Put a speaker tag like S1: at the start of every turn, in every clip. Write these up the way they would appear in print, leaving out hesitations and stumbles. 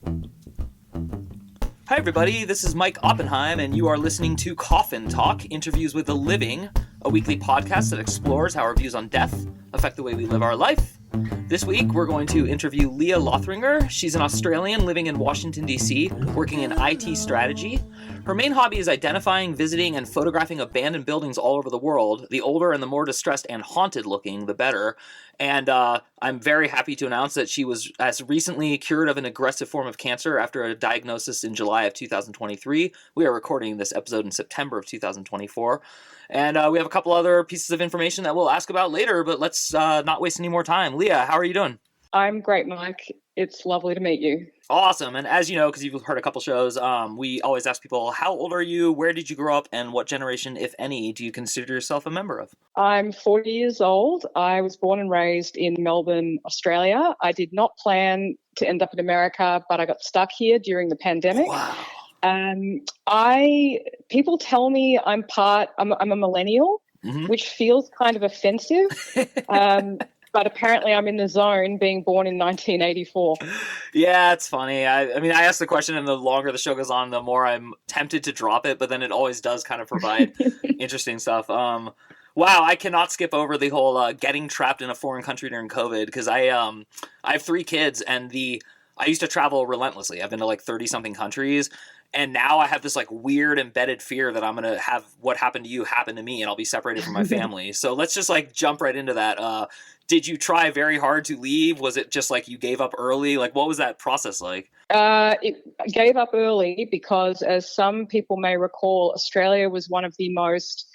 S1: Hi, everybody. This is Mike Oppenheim, and you are listening to Coffin Talk, Interviews with the Living, a weekly podcast that explores how our views on death affect the way we live our life. This week, we're going to interview Leah Lothringer. She's an Australian living in Washington, D.C., working in IT strategy. Her main hobby is identifying, visiting, and photographing abandoned buildings all over the world. The older and the more distressed and haunted looking, the better. And I'm very happy to announce that she was as recently cured of an aggressive form of cancer after a diagnosis in July of 2023. We are recording this episode in September of 2024. And we have a couple other pieces of information that we'll ask about later, but let's not waste any more time. Leah, how are you doing?
S2: I'm great, Mike. It's lovely to meet you.
S1: Awesome. And as you know, because you've heard a couple shows, we always ask people, how old are you? Where did you grow up? And what generation, if any, do you consider yourself a member of?
S2: I'm 40 years old. I was born and raised in Melbourne, Australia. I did not plan to end up in America, but I got stuck here during the pandemic.
S1: Wow.
S2: People tell me I'm a millennial, which feels kind of offensive. But apparently I'm in the zone, being born in 1984.
S1: Yeah, it's funny. I mean, I ask the question, and the longer the show goes on, the more I'm tempted to drop it, but then it always does kind of provide interesting stuff. Wow, I cannot skip over the whole getting trapped in a foreign country during COVID, because I have 3 kids, and I used to travel relentlessly. I've been to like 30-something countries, and now I have this like weird embedded fear that I'm going to have what happened to you happen to me, and I'll be separated from my family. So let's just like jump right into that. Did you try very hard to leave? Was it just like you gave up early? Like, what was that process like?
S2: It gave up early because, as some people may recall, Australia was one of the most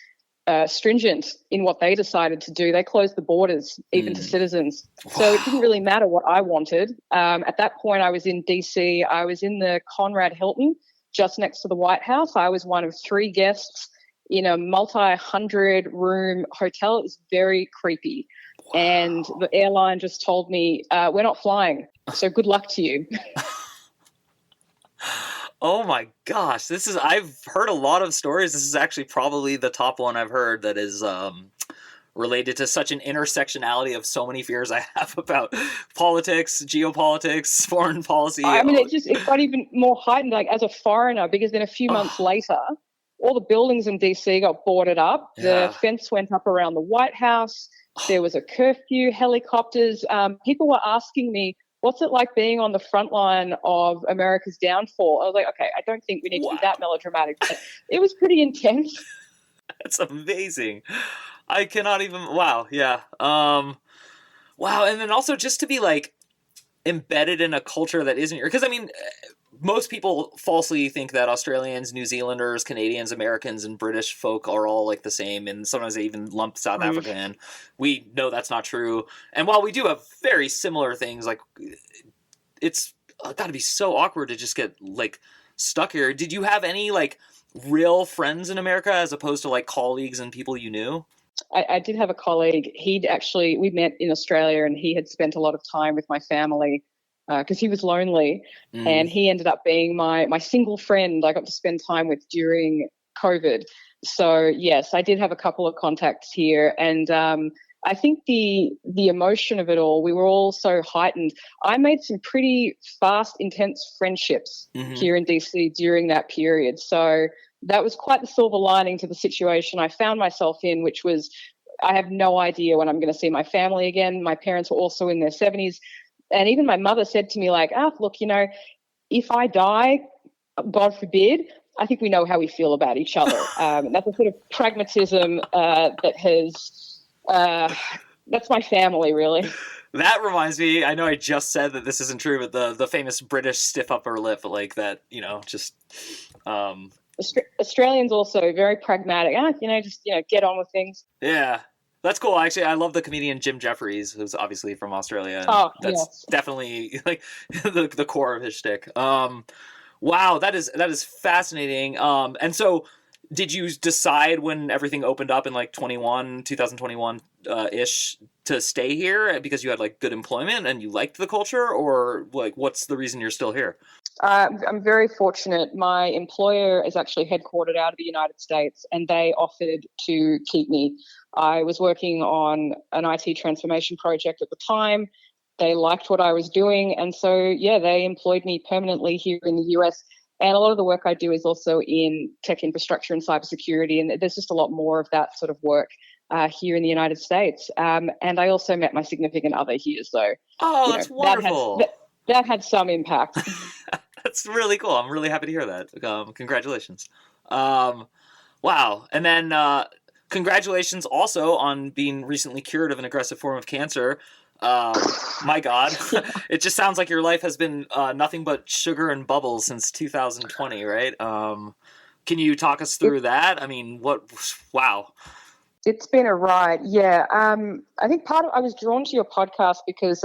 S2: stringent in what they decided to do. They closed the borders even to citizens. Wow. So it didn't really matter what I wanted. At that point, I was in DC. I was in the Conrad Hilton, just next to the White House. I was one of 3 guests in a multi-100-room hotel. It was very creepy. Wow. And the airline just told me, we're not flying, so good luck to you.
S1: Oh my gosh, I've heard a lot of stories. This is actually probably the top one I've heard that is related to such an intersectionality of so many fears I have about politics, geopolitics, foreign policy.
S2: I mean, it got even more heightened, like as a foreigner, because then a few months later, all the buildings in DC got boarded up. Yeah. The fence went up around the White House. There was a curfew, helicopters. People were asking me, what's it like being on the front line of America's downfall? I was like, okay, I don't think we need to be that melodramatic. But it was pretty intense.
S1: That's amazing. I cannot even, wow, yeah. Wow, and then also just to be like embedded in a culture that isn't your, because I mean, most people falsely think that Australians, New Zealanders, Canadians, Americans, and British folk are all like the same, and sometimes they even lump South Africa in. We know that's not true. And while we do have very similar things, like it's got to be so awkward to just get like stuck here. Did you have any like real friends in America as opposed to like colleagues and people you knew?
S2: I did have a colleague. We met in Australia, and he had spent a lot of time with my family because he was lonely, and he ended up being my single friend I got to spend time with during COVID. So yes, I did have a couple of contacts here, and I think the emotion of it all, we were all so heightened. I made some pretty fast, intense friendships here in DC during that period. So that was quite the silver lining to the situation I found myself in, which was I have no idea when I'm going to see my family again. My parents were also in their 70s. And even my mother said to me, like, look, if I die, God forbid, I think we know how we feel about each other. That's a sort of pragmatism that's my family, really.
S1: That reminds me, I know I just said that this isn't true, but the famous British stiff upper lip, like that, just...
S2: Australians also very pragmatic. Get on with things.
S1: Yeah. That's cool. Actually, I love the comedian Jim Jeffries, who's obviously from Australia. And that's definitely like the core of his shtick. Wow, that is fascinating. And so did you decide when everything opened up in like 2021 ish to stay here because you had like good employment and you liked the culture, or like what's the reason you're still here?
S2: I'm very fortunate. My employer is actually headquartered out of the United States, and they offered to keep me. I was working on an IT transformation project at the time, they liked what I was doing. And so, yeah, they employed me permanently here in the US. And a lot of the work I do is also in tech infrastructure and cybersecurity. And there's just a lot more of that sort of work here in the United States. And I also met my significant other here. So,
S1: Oh, that's wonderful.
S2: That had some impact.
S1: That's really cool. I'm really happy to hear that. Congratulations. Wow. And then congratulations also on being recently cured of an aggressive form of cancer. My God, it just sounds like your life has been nothing but sugar and bubbles since 2020, right? Can you talk us through that? I mean, wow.
S2: It's been a ride. Yeah. I think I was drawn to your podcast because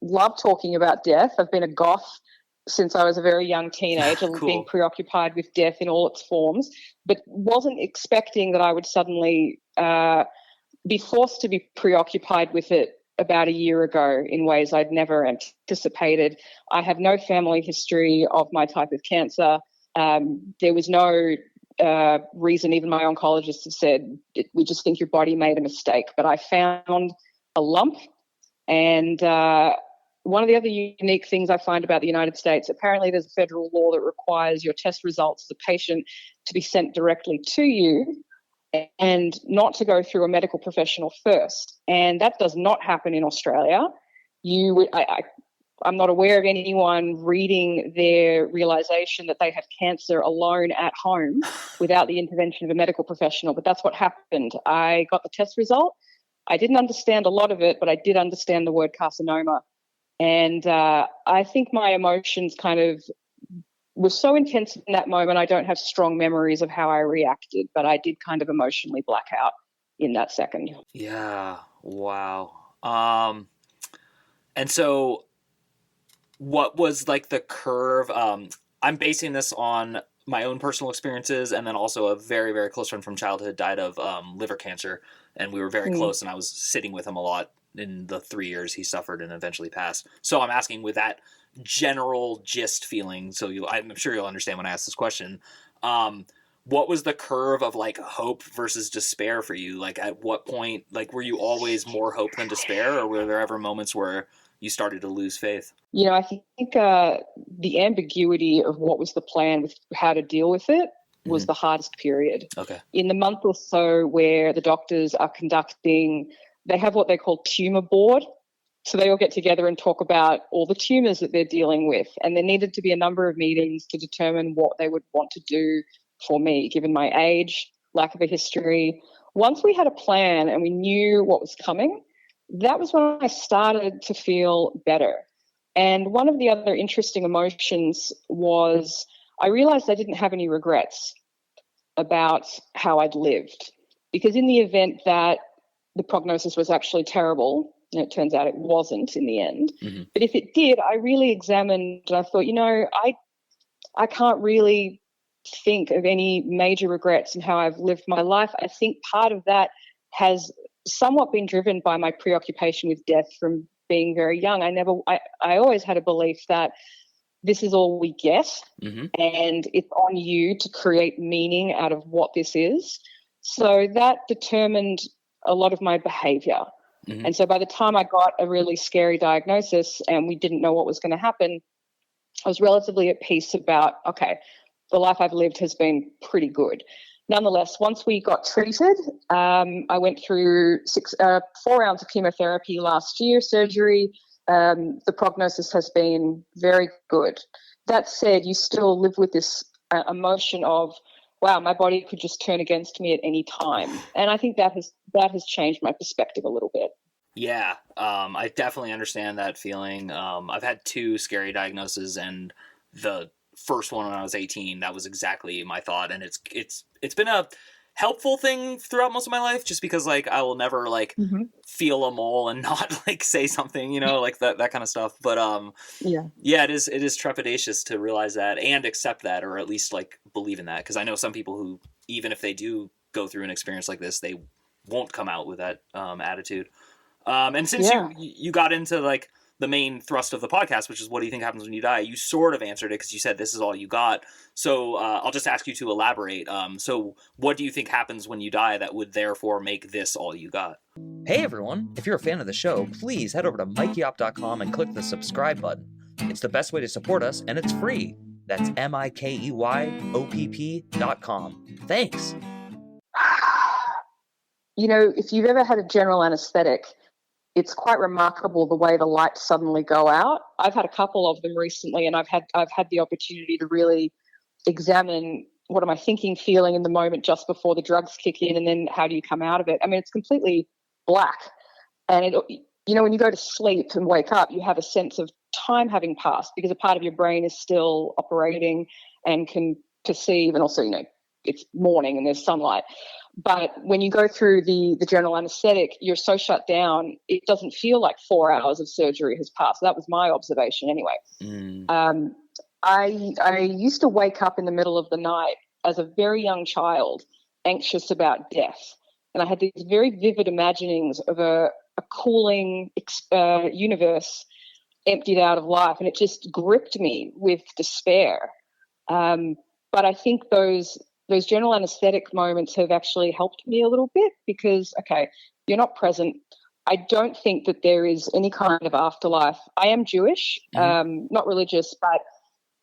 S2: love talking about death. I've been a goth since I was a very young teenager,
S1: Cool.
S2: Being preoccupied with death in all its forms, but wasn't expecting that I would suddenly be forced to be preoccupied with it about a year ago in ways I'd never anticipated. I have no family history of my type of cancer. There was no reason, even my oncologist has said, we just think your body made a mistake. But I found a lump. And one of the other unique things I find about the United States, apparently there's a federal law that requires your test results as a patient to be sent directly to you and not to go through a medical professional first. And that does not happen in Australia. I'm not aware of anyone reading their realization that they have cancer alone at home without the intervention of a medical professional, but that's what happened. I got the test result. I didn't understand a lot of it, but I did understand the word carcinoma. And I think my emotions kind of was so intense in that moment. I don't have strong memories of how I reacted, but I did kind of emotionally black out in that second.
S1: Yeah. Wow. And so what was like the curve? I'm basing this on my own personal experiences, and then also a very, very close friend from childhood died of liver cancer, and we were very close, and I was sitting with him a lot in the 3 years he suffered and eventually passed. So I'm asking with that general gist feeling, so I'm sure you'll understand when I ask this question. What was the curve of like hope versus despair for you? Like at what point, like were you always more hope than despair, or were there ever moments where you started to lose faith?
S2: You know, I think the ambiguity of what was the plan with how to deal with it was the hardest period.
S1: Okay.
S2: In the month or so where the doctors are they have what they call tumor board. So they all get together and talk about all the tumors that they're dealing with. And there needed to be a number of meetings to determine what they would want to do for me, given my age, lack of a history. Once we had a plan and we knew what was coming, that was when I started to feel better. And one of the other interesting emotions was I realized I didn't have any regrets about how I'd lived. Because in the event that the prognosis was actually terrible, and it turns out it wasn't in the end. Mm-hmm. But if it did, I really examined and I thought, I can't really think of any major regrets in how I've lived my life. I think part of that has somewhat been driven by my preoccupation with death from being very young. I always had a belief that this is all we get, and it's on you to create meaning out of what this is. So that determined a lot of my behavior. Mm-hmm. And so by the time I got a really scary diagnosis and we didn't know what was going to happen, I was relatively at peace about, okay, the life I've lived has been pretty good. Nonetheless, once we got treated, I went through 4 rounds of chemotherapy last year, surgery. The prognosis has been very good. That said, you still live with this emotion of, wow, my body could just turn against me at any time. And I think that has changed my perspective a little bit.
S1: Yeah, I definitely understand that feeling. I've had 2 scary diagnoses, and the first one when I was 18, that was exactly my thought. And it's been a helpful thing throughout most of my life, just because like I will never like feel a mole and not like say something, like that kind of stuff. But yeah, it is trepidatious to realize that and accept that, or at least like believe in that, because I know some people who, even if they do go through an experience like this, they won't come out with that attitude. And since you got into like the main thrust of the podcast, which is what do you think happens when you die? You sort of answered it because you said this is all you got. So I'll just ask you to elaborate. So what do you think happens when you die that would therefore make this all you got?
S3: Hey everyone, if you're a fan of the show, please head over to mikeyop.com and click the subscribe button. It's the best way to support us, and it's free. That's MIKEYOPP.com. Thanks.
S2: You know, if you've ever had a general anesthetic, it's quite remarkable the way the lights suddenly go out. I've had a couple of them recently, and I've had the opportunity to really examine what am I thinking, feeling in the moment just before the drugs kick in, and then how do you come out of it? I mean, it's completely black. And, when you go to sleep and wake up, you have a sense of time having passed because a part of your brain is still operating and can perceive, and also, it's morning and there's sunlight. But when you go through the general anesthetic, you're so shut down, it doesn't feel like 4 hours of surgery has passed. That was my observation anyway. I used to wake up in the middle of the night as a very young child, anxious about death. And I had these very vivid imaginings of a cooling universe emptied out of life. And it just gripped me with despair. But I think those general anesthetic moments have actually helped me a little bit because, okay, you're not present. I don't think that there is any kind of afterlife. I am Jewish, not religious, but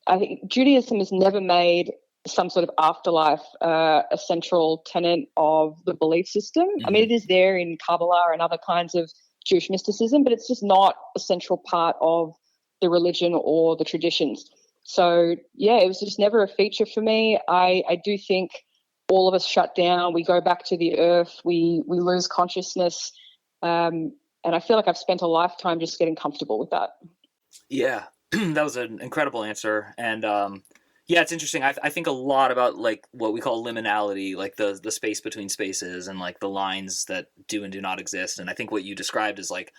S2: I think Judaism has never made some sort of afterlife a central tenet of the belief system. I mean, it is there in Kabbalah and other kinds of Jewish mysticism, but it's just not a central part of the religion or the traditions. So, yeah, it was just never a feature for me. I do think all of us shut down. We go back to the earth. We lose consciousness. And I feel like I've spent a lifetime just getting comfortable with that.
S1: Yeah, that was an incredible answer. And yeah, it's interesting. I think a lot about like what we call liminality, like the space between spaces and like the lines that do and do not exist. And I think what you described is like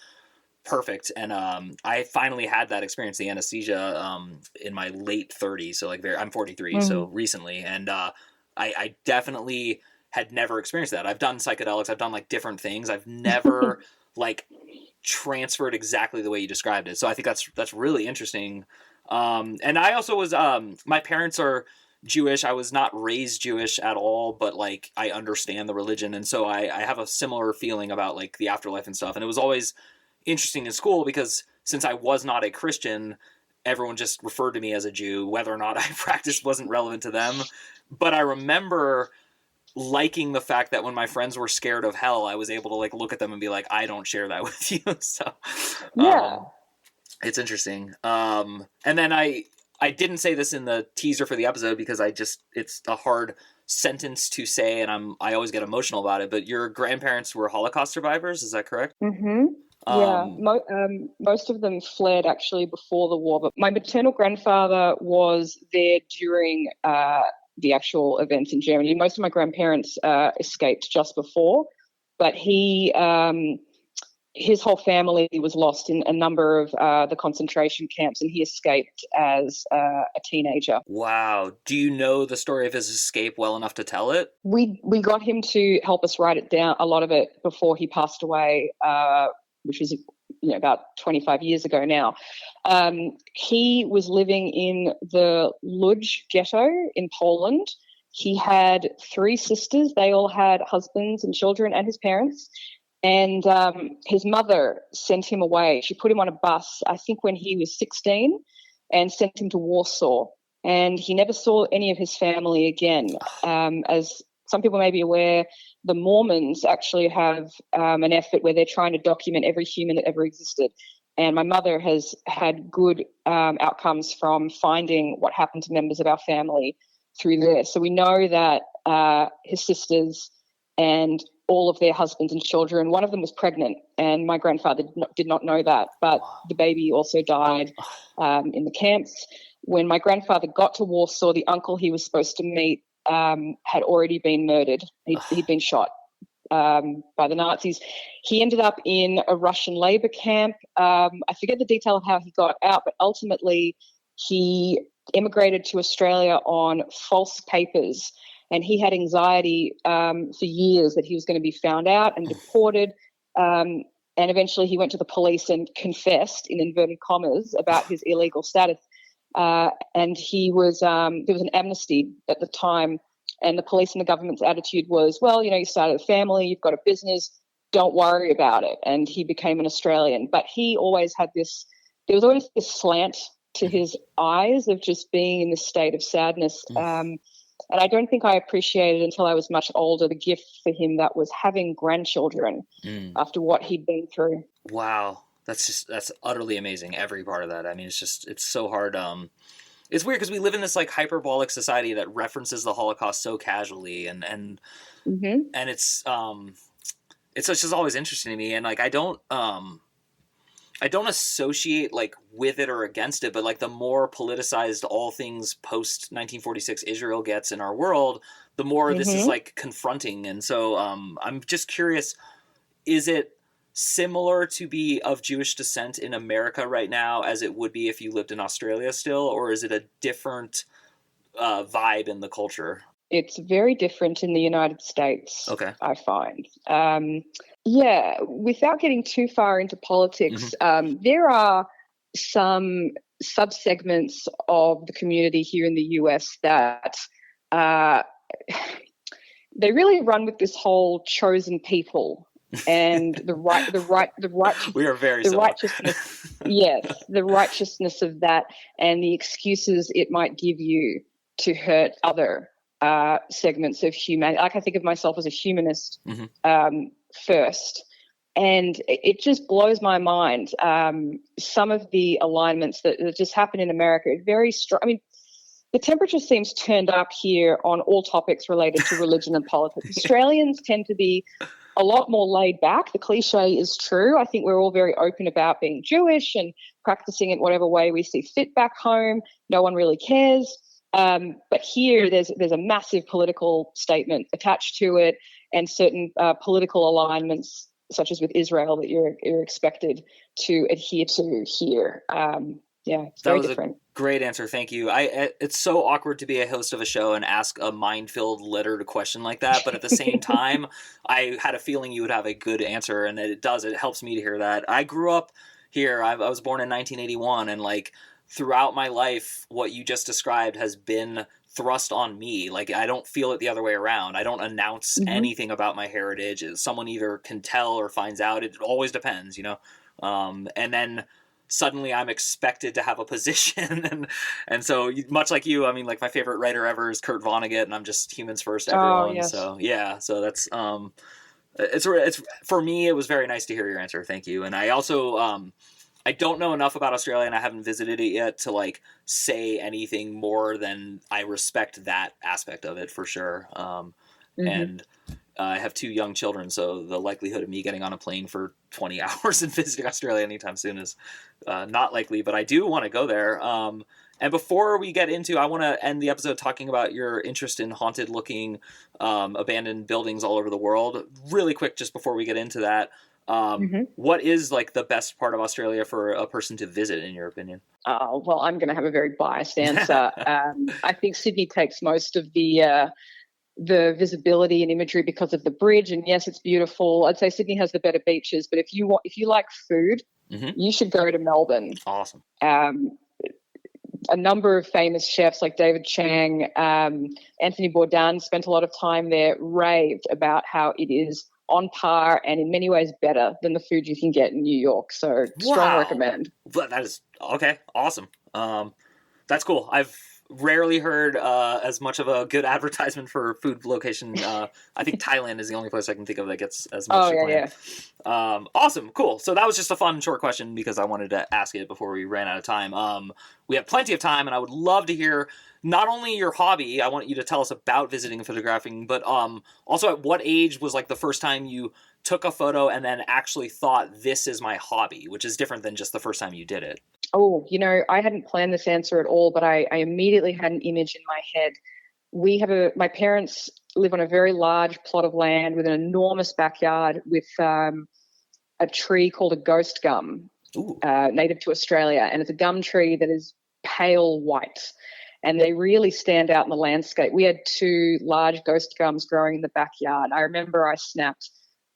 S1: perfect. And I finally had that experience, the anesthesia, in my late 30s. So like I'm 43, so recently. And I definitely had never experienced that. I've done psychedelics. I've done like different things. I've never like transferred exactly the way you described it. So I think that's really interesting. And I also was, my parents are Jewish. I was not raised Jewish at all, but like I understand the religion. And so I have a similar feeling about like the afterlife and stuff. And it was always interesting in school because since I was not a Christian, everyone just referred to me as a Jew. Whether or not I practiced wasn't relevant to them. But I remember liking the fact that when my friends were scared of hell, I was able to like look at them and be like, I don't share that with you. So
S2: yeah,
S1: it's interesting. And then I didn't say this in the teaser for the episode because it's a hard sentence to say, and I always get emotional about it. But your grandparents were Holocaust survivors, is that correct?
S2: Yeah, most of them fled actually before the war, but my maternal grandfather was there during the actual events in Germany. Most of my grandparents escaped just before, but his whole family was lost in a number of the concentration camps, and he escaped as a teenager.
S1: Wow. Do you know the story of his escape well enough to tell it?
S2: We got him to help us write it down, a lot of it, before he passed away, which was about 25 years ago now. He was living in the Lodz ghetto in Poland. He had 3 sisters. They all had husbands and children and his parents. And his mother sent him away. She put him on a bus, I think when he was 16, and sent him to Warsaw. And he never saw any of his family again. As some people may be aware, the Mormons actually have an effort where they're trying to document every human that ever existed. And my mother has had good outcomes from finding what happened to members of our family through there. So we know that his sisters and all of their husbands and children, one of them was pregnant, and my grandfather did not know that, but the baby also died in the camps. When my grandfather got to Warsaw, the uncle he was supposed to meet had already been murdered. He'd been shot by the Nazis. He ended up in a Russian labor camp. I forget the detail of how he got out, but ultimately he immigrated to Australia on false papers. And he had anxiety for years that he was going to be found out and deported. And And eventually he went to the police and confessed, in inverted commas, about his illegal status. And he was there was an amnesty at the time, and the police and the government's attitude was, well, you started a family, you've got a business, don't worry about it. And he became an Australian. But he always had there was always this slant to his eyes of just being in this state of sadness. And I don't think I appreciated until I was much older the gift for him that was having grandchildren after what he'd been through.
S1: Wow. That's utterly amazing. Every part of that. I mean, it's so hard. It's weird because we live in this like hyperbolic society that references the Holocaust so casually, and it's just always interesting to me. And like, I don't associate like with it or against it, but like the more politicized all things post 1946 Israel gets in our world, the more this is like confronting. And so I'm just curious, is it similar to be of Jewish descent in America right now as it would be if you lived in Australia still, or is it a different vibe in the culture?
S2: It's very different in the United States,
S1: okay.
S2: I find. Without getting too far into politics, there are some subsegments of the community here in the US that they really run with this whole chosen people and the
S1: we are very similar.
S2: Righteousness, yes, the righteousness of that and the excuses it might give you to hurt other segments of humanity. Like, I think of myself as a humanist first, and it just blows my mind. Some of the alignments that just happen in America are very strong. I mean, the temperature seems turned up here on all topics related to religion and politics. Australians tend to be a lot more laid back. The cliche is true. I think we're all very open about being Jewish and practicing it whatever way we see fit back home. No one really cares. But here there's a massive political statement attached to it, and certain political alignments, such as with Israel, that you're expected to adhere to here. It's very different.
S1: Great answer. Thank you. It's so awkward to be a host of a show and ask a mind-filled littered question like that. But at the same time, I had a feeling you would have a good answer, and it does. It helps me to hear that. I grew up here. I was born in 1981, and like throughout my life, what you just described has been thrust on me. Like, I don't feel it the other way around. I don't announce anything about my heritage. Someone either can tell or finds out. It always depends, and then suddenly I'm expected to have a position. and so much like you, I mean, like my favorite writer ever is Kurt Vonnegut, and I'm just humans first, everyone.
S2: Yes.
S1: So yeah, so that's, it's for me, it was very nice to hear your answer. Thank you. And I also, I don't know enough about Australia, and I haven't visited it yet to like say anything more than I respect that aspect of it for sure. And I have 2 young children, so the likelihood of me getting on a plane for 20 hours and visiting Australia anytime soon is not likely, but I do want to go there. And before we get into, I want to end the episode talking about your interest in haunted looking abandoned buildings all over the world. Really quick, just before we get into that, what is like the best part of Australia for a person to visit, in your opinion?
S2: Well, I'm going to have a very biased answer. I think Sydney takes most of the visibility and imagery because of the bridge, and yes, it's beautiful. I'd say Sydney has the better beaches, but if you like food, you should go to Melbourne.
S1: Awesome.
S2: A number of famous chefs like David Chang, Anthony Bourdain spent a lot of time there, raved about how it is on par and in many ways better than the food you can get in New York. So strong recommend.
S1: That is okay. Awesome. That's cool. I've rarely heard as much of a good advertisement for food location. I think Thailand is the only place I can think of that gets as much. Awesome, cool. So that was just a fun short question because I wanted to ask it before we ran out of time. We have plenty of time, and I would love to hear not only your hobby. I want you to tell us about visiting and photographing, but also at what age was like the first time you took a photo and then actually thought, this is my hobby, which is different than just the first time you did it.
S2: Oh, I hadn't planned this answer at all, but I immediately had an image in my head. My parents live on a very large plot of land with an enormous backyard with a tree called a ghost gum, native to Australia. And it's a gum tree that is pale white, and they really stand out in the landscape. We had 2 large ghost gums growing in the backyard. I remember I snapped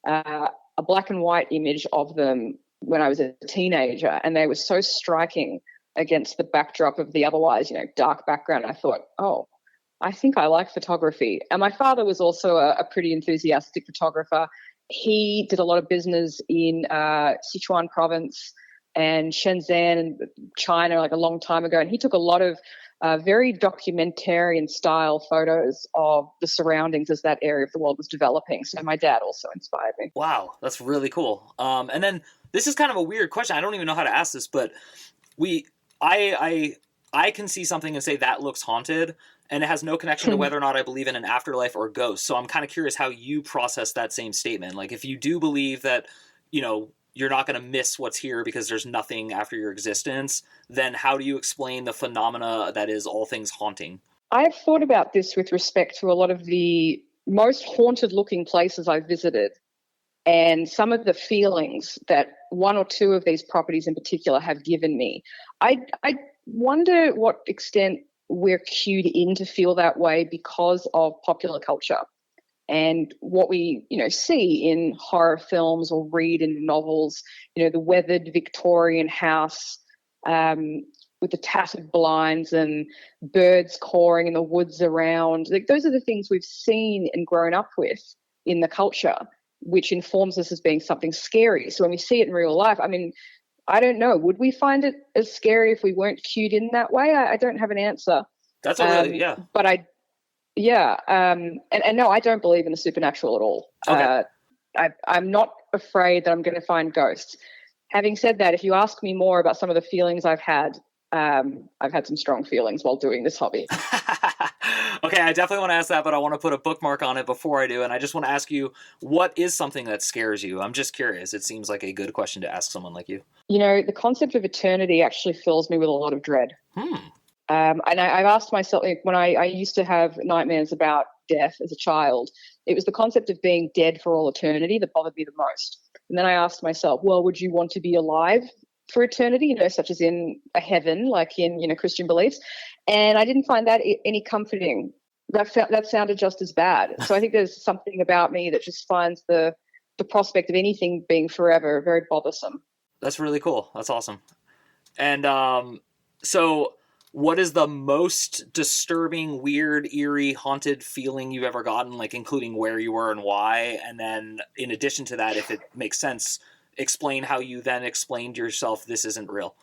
S2: a a black and white image of them when I was a teenager, and they were so striking against the backdrop of the otherwise, dark background. I thought, oh, I think I like photography. And my father was also a pretty enthusiastic photographer. He did a lot of business in Sichuan province and Shenzhen and China like a long time ago. And he took a lot of very documentarian style photos of the surroundings as that area of the world was developing. So my dad also inspired me.
S1: Wow, that's really cool. And then this is kind of a weird question. I don't even know how to ask this, but I can see something and say that looks haunted, and it has no connection to whether or not I believe in an afterlife or ghosts. So I'm kind of curious how you process that same statement. Like, if you do believe that, you're not going to miss what's here because there's nothing after your existence, then how do you explain the phenomena that is all things haunting?
S2: I have thought about this with respect to a lot of the most haunted looking places I've visited, and some of the feelings that one or two of these properties in particular have given me. I wonder what extent we're cued in to feel that way because of popular culture and what we, see in horror films or read in novels, the weathered Victorian house with the tattered blinds and birds cawing in the woods around. Like, those are the things we've seen and grown up with in the culture, which informs us as being something scary. So when we see it in real life, I don't know, would we find it as scary if we weren't cued in that way? I don't have an answer.
S1: That's yeah.
S2: But and no, I don't believe in the supernatural at all.
S1: Okay.
S2: I'm not afraid that I'm going to find ghosts. Having said that, if you ask me more about some of the feelings I've had some strong feelings while doing this hobby.
S1: Okay, I definitely want to ask that, but I want to put a bookmark on it before I do. And I just want to ask you, what is something that scares you? I'm just curious. It seems like a good question to ask someone like you.
S2: The concept of eternity actually fills me with a lot of dread. And I've asked myself, when I used to have nightmares about death as a child, it was the concept of being dead for all eternity that bothered me the most. And then I asked myself, well, would you want to be alive for eternity, such as in a heaven, like in, Christian beliefs? And I didn't find that any comforting. That sounded just as bad. So I think there's something about me that just finds the prospect of anything being forever very bothersome.
S1: That's really cool. That's awesome. And so what is the most disturbing, weird, eerie, haunted feeling you've ever gotten, like including where you were and why? And then in addition to that, if it makes sense, explain how you then explained to yourself this isn't real.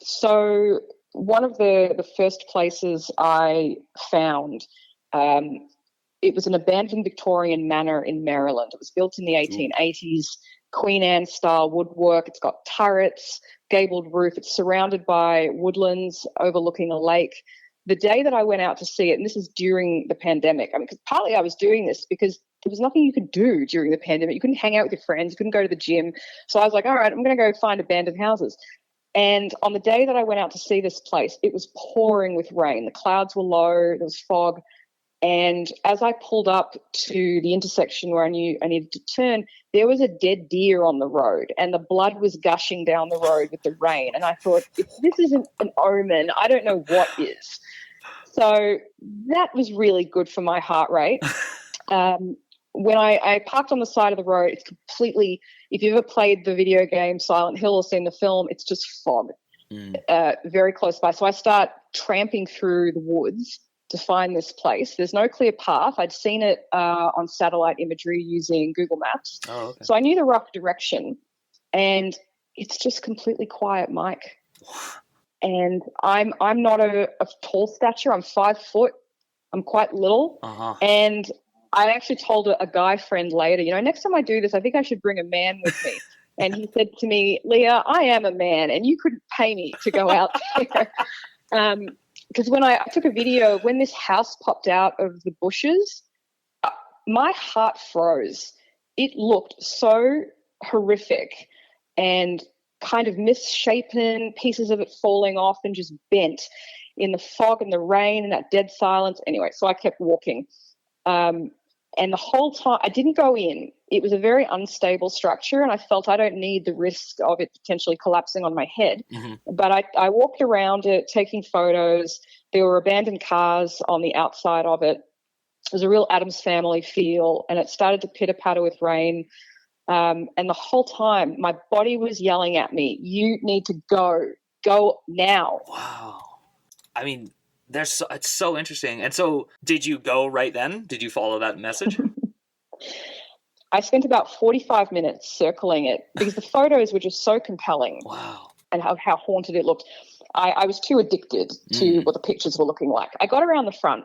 S2: So one of the first places I found, it was an abandoned Victorian manor in Maryland. It was built in the 1880s, Queen Anne style woodwork. It's got turrets, gabled roof. It's surrounded by woodlands overlooking a lake. The day that I went out to see it, and this is during the pandemic, because partly I was doing this because there was nothing you could do during the pandemic. You couldn't hang out with your friends. You couldn't go to the gym. So I was like, all right, I'm going to go find abandoned houses. And on the day that I went out to see this place, it was pouring with rain. The clouds were low. There was fog. And as I pulled up to the intersection where I knew I needed to turn, there was a dead deer on the road, and the blood was gushing down the road with the rain. And I thought, if this isn't an omen, I don't know what is. So that was really good for my heart rate. When I parked on the side of the road, it's completely, if you've ever played the video game Silent Hill or seen the film, it's just fog, very close by. So I start tramping through the woods to find this place. There's no clear path. I'd seen it on satellite imagery using Google Maps. Oh, okay. So I knew the rough direction, and it's just completely quiet, Mike. And I'm not a tall stature. I'm 5 foot. I'm quite little. Uh-huh. And I actually told a guy friend later, next time I do this, I think I should bring a man with me. And he said to me, Leah, I am a man, and you couldn't pay me to go out there. Because when I took a video, when this house popped out of the bushes, my heart froze. It looked so horrific and kind of misshapen, pieces of it falling off and just bent in the fog and the rain and that dead silence. Anyway, so I kept walking. And the whole time, I didn't go in. It was a very unstable structure, and I felt I don't need the risk of it potentially collapsing on my head. Mm-hmm. But I walked around it, taking photos. There were abandoned cars on the outside of it. It was a real Addams Family feel, and it started to pitter-patter with rain. And the whole time my body was yelling at me, you need to go now.
S1: Wow. I mean, it's so interesting. And so did you go right then? Did you follow that message?
S2: I spent about 45 minutes circling it because the photos were just so compelling.
S1: Wow.
S2: And how haunted it looked. I was too addicted to what the pictures were looking like. I got around the front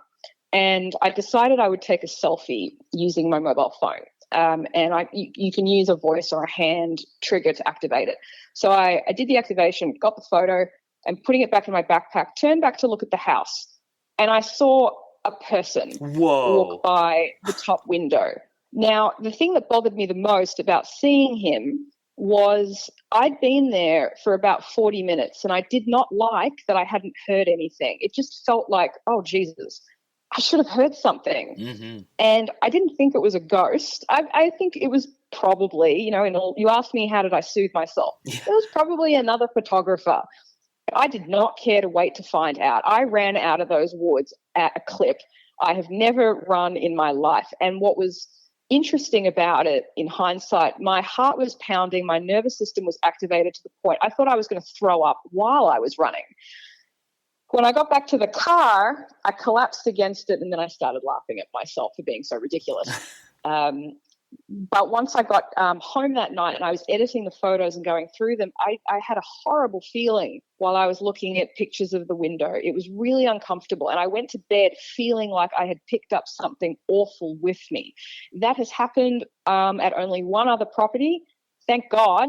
S2: and I decided I would take a selfie using my mobile phone. And you can use a voice or a hand trigger to activate it. So I did the activation, got the photo, and putting it back in my backpack, turned back to look at the house. And I saw a person walk by the top window. Now, the thing that bothered me the most about seeing him was I'd been there for about 40 minutes and I did not like that I hadn't heard anything. It just felt like, oh, Jesus, I should have heard something.
S1: Mm-hmm.
S2: And I didn't think it was a ghost. I think it was probably, you asked me how did I soothe myself.
S1: Yeah.
S2: It was probably another photographer. I did not care to wait to find out. I ran out of those woods at a clip. I have never run in my life. And what was interesting about it in hindsight, my heart was pounding, my nervous system was activated to the point I thought I was going to throw up while I was running. When I got back to the car, I collapsed against it and then I started laughing at myself for being so ridiculous. But once I got home that night and I was editing the photos and going through them, I had a horrible feeling while I was looking at pictures of the window. It was really uncomfortable. And I went to bed feeling like I had picked up something awful with me. That has happened at only one other property. Thank God.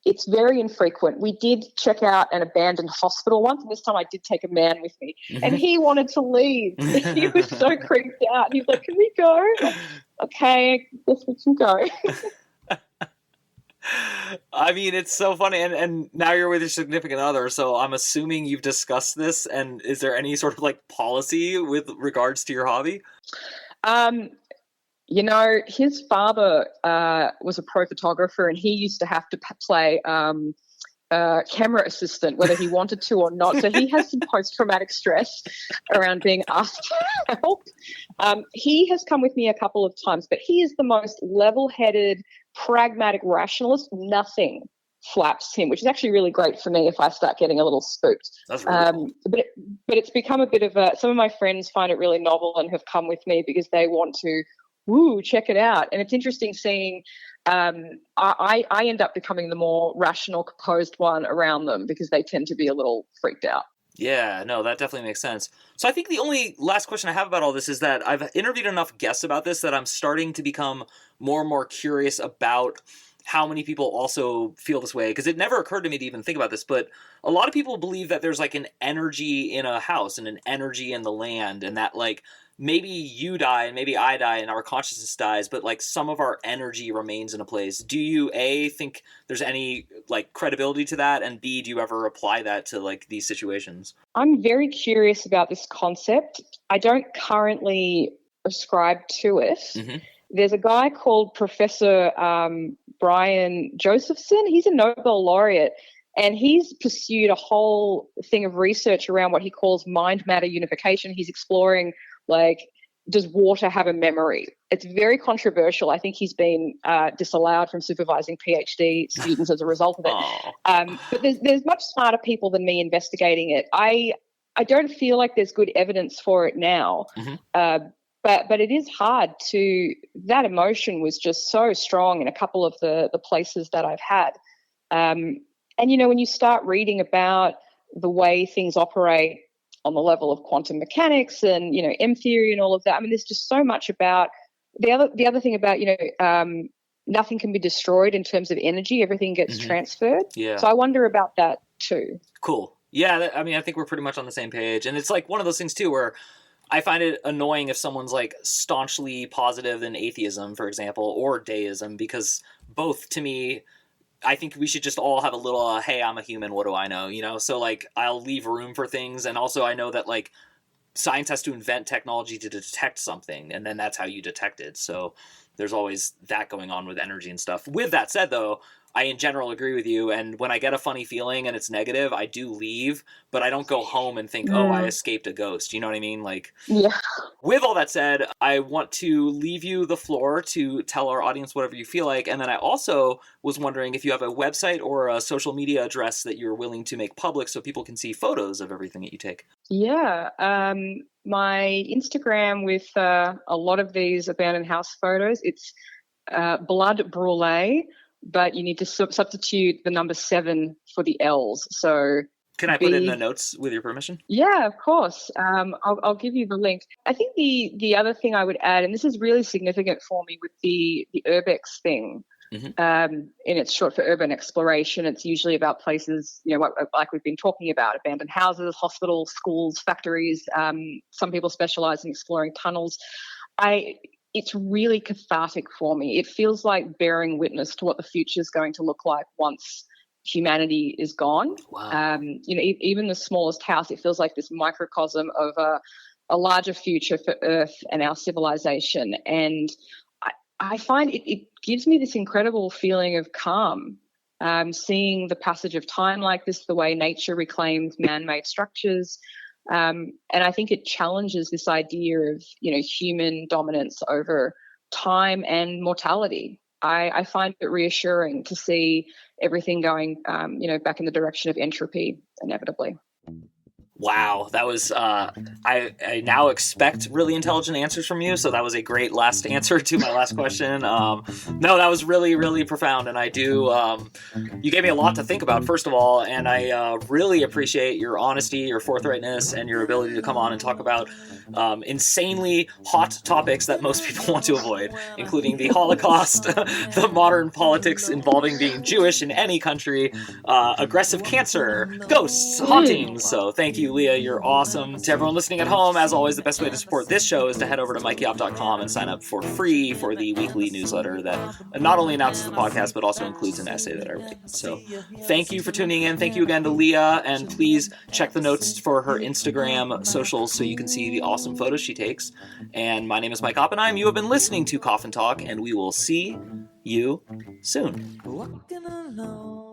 S2: It's very infrequent. We did check out an abandoned hospital once, and this time I did take a man with me, and he wanted to leave. He was so creeped out. He was like, "Can we go?" Like, okay, I guess we can go.
S1: I mean, it's so funny, and now you're with your significant other, so I'm assuming you've discussed this, and is there any sort of like policy with regards to your hobby?
S2: His father was a pro photographer and he used to have to play camera assistant whether he wanted to or not. So he has some post-traumatic stress around being asked for help. He has come with me a couple of times, but he is the most level-headed, pragmatic rationalist. Nothing flaps him, which is actually really great for me if I start getting a little spooked.
S1: That's really cool.
S2: But it's become a bit of some of my friends find it really novel and have come with me because they want to check it out. And it's interesting seeing I end up becoming the more rational, composed one around them because they tend to be a little freaked out.
S1: Yeah, no, that definitely makes sense. So I think the only last question I have about all this is that I've interviewed enough guests about this that I'm starting to become more and more curious about how many people also feel this way, because it never occurred to me to even think about this, but a lot of people believe that there's like an energy in a house and an energy in the land, and that like maybe you die and maybe I die and our consciousness dies, but like some of our energy remains in a place. Do you A, think there's any like credibility to that, and B, do you ever apply that to like these situations?
S2: I'm very curious about this concept. I don't currently ascribe to it. Mm-hmm. There's a guy called Professor Brian Josephson. He's a Nobel laureate, and he's pursued a whole thing of research around what he calls mind-matter unification. He's exploring, like, does water have a memory? It's very controversial. I think he's been disallowed from supervising PhD students as a result of it. But there's much smarter people than me investigating it. I don't feel like there's good evidence for it now. Mm-hmm. But it is hard to, that emotion was just so strong in a couple of the places that I've had. And, you know, when you start reading about the way things operate on the level of quantum mechanics and, you know, M theory and all of that, I mean, there's just so much about, the other thing about, you know, nothing can be destroyed in terms of energy. Everything gets mm-hmm. transferred.
S1: Yeah.
S2: So I wonder about that too.
S1: Cool. Yeah, I mean, I think we're pretty much on the same page. And it's like one of those things too where I find it annoying if someone's like staunchly positive in atheism, for example, or deism, because both, to me, I think we should just all have a little, hey, I'm a human, what do I know? You know, so like I'll leave room for things. And also I know that like science has to invent technology to detect something, and then that's how you detect it. So there's always that going on with energy and stuff. With that said, though, I in general agree with you. And when I get a funny feeling and it's negative, I do leave, but I don't go home and think, oh, I escaped a ghost. You know what I mean? Like,
S2: Yeah.
S1: with all that said, I want to leave you the floor to tell our audience whatever you feel like. And then I also was wondering if you have a website or a social media address that you're willing to make public so people can see photos of everything that you take.
S2: Yeah. My Instagram with a lot of these abandoned house photos, it's Blood Brulee, but you need to substitute the number 7 for the L's. So
S1: can I put it in the notes with your permission?
S2: Yeah, of course. I'll give you the link. I think the other thing I would add, and this is really significant for me with the Urbex thing, and it's short for urban exploration. It's usually about places, like we've been talking about, abandoned houses, hospitals, schools, factories. Some people specialize in exploring tunnels. It's really cathartic for me. It feels like bearing witness to what the future is going to look like once humanity is gone.
S1: Wow.
S2: Even the smallest house, it feels like this microcosm of a larger future for Earth and our civilization. And I find it gives me this incredible feeling of calm, seeing the passage of time like this, the way nature reclaims man-made structures. And I think it challenges this idea of, human dominance over time and mortality. I find it reassuring to see everything going, back in the direction of entropy inevitably.
S1: Wow, that was, I now expect really intelligent answers from you, so that was a great last answer to my last question. No, that was really, really profound, and I do, you gave me a lot to think about, first of all, and I really appreciate your honesty, your forthrightness, and your ability to come on and talk about insanely hot topics that most people want to avoid, including the Holocaust, the modern politics involving being Jewish in any country, aggressive cancer, ghosts, hauntings, so thank you, Leah, you're awesome. To everyone listening at home, as always, the best way to support this show is to head over to mikeyop.com and sign up for free for the weekly newsletter that not only announces the podcast, but also includes an essay that I write. So thank you for tuning in. Thank you again to Leah, and please check the notes for her Instagram socials so you can see the awesome photos she takes. And my name is Mike Oppenheim. You have been listening to Coffin Talk, and we will see you soon. Walking alone.